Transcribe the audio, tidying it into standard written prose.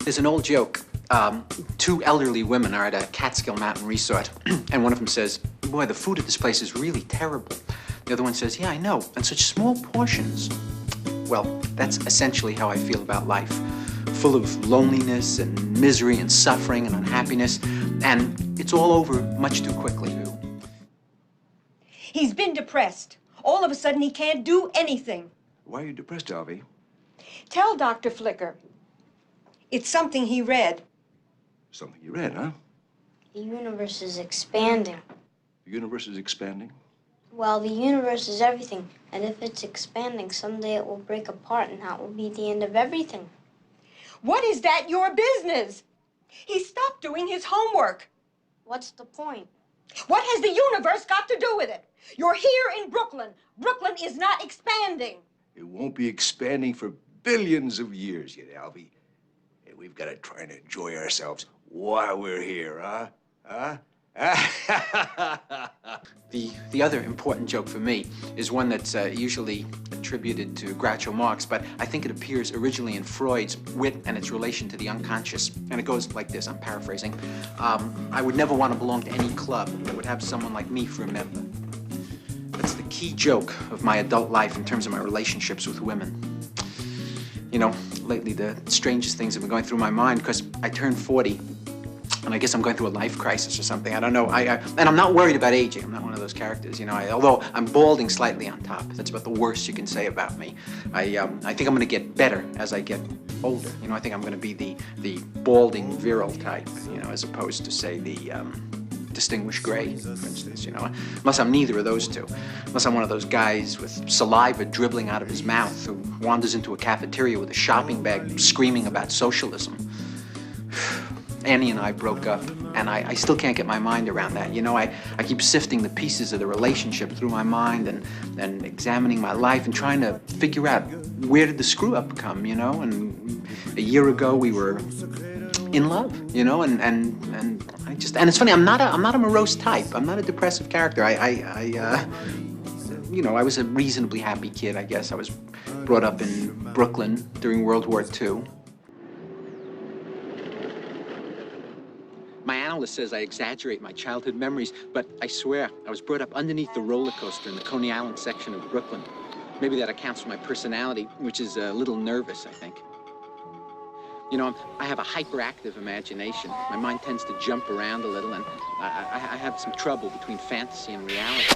There's an old joke. Two elderly women are at a Catskill Mountain resort, and one of them says, "Boy, the food at this place is really terrible." The other one says, "Yeah, I know, and such small portions." Well, that's essentially how I feel about life. Full of loneliness and misery and suffering and unhappiness, and it's all over much too quickly. He's been depressed. All of a sudden, he can't do anything. Why are you depressed, Alvy? Tell Dr. Flicker. It's something he read. Something you read, huh? The universe is expanding. The universe is expanding? Well, the universe is everything, and if it's expanding, someday it will break apart, and that will be the end of everything. What is that your business? He stopped doing his homework. What's the point? What has the universe got to do with it? You're here in Brooklyn. Brooklyn is not expanding. It won't be expanding for billions of years yet, Alvy. And we've got to try and enjoy ourselves while we're here, huh? Huh? The other important joke for me is one that's usually attributed to Groucho Marx, but I think it appears originally in Freud's Wit and its relation to the unconscious. And it goes like this, I'm paraphrasing. I would never want to belong to any club that would have someone like me for a member. That's the key joke of my adult life in terms of my relationships with women. You know, lately the strangest things have been going through my mind because I turned 40. And I guess I'm going through a life crisis or something. I don't know. And I'm not worried about aging. I'm not one of those characters, you know. Although I'm balding slightly on top. That's about the worst you can say about me. I think I'm going to get better as I get older. You know, I think I'm going to be the balding virile type, you know, as opposed to, say, the distinguished gray, for instance, you know. Unless I'm neither of those two. Unless I'm one of those guys with saliva dribbling out of his mouth who wanders into a cafeteria with a shopping bag screaming about socialism. Annie and I broke up, and I still can't get my mind around that. You know, I keep sifting the pieces of the relationship through my mind and examining my life and trying to figure out where did the screw-up come, you know? And a year ago, we were in love, you know, and I just, and it's funny, I'm not a morose type. I'm not a depressive character. You know, I was a reasonably happy kid, I guess. I was brought up in Brooklyn during World War II. My analyst says I exaggerate my childhood memories, but I swear I was brought up underneath the roller coaster in the Coney Island section of Brooklyn. Maybe that accounts for my personality, which is a little nervous, I think. You know, I have a hyperactive imagination. My mind tends to jump around a little, and I have some trouble between fantasy and reality.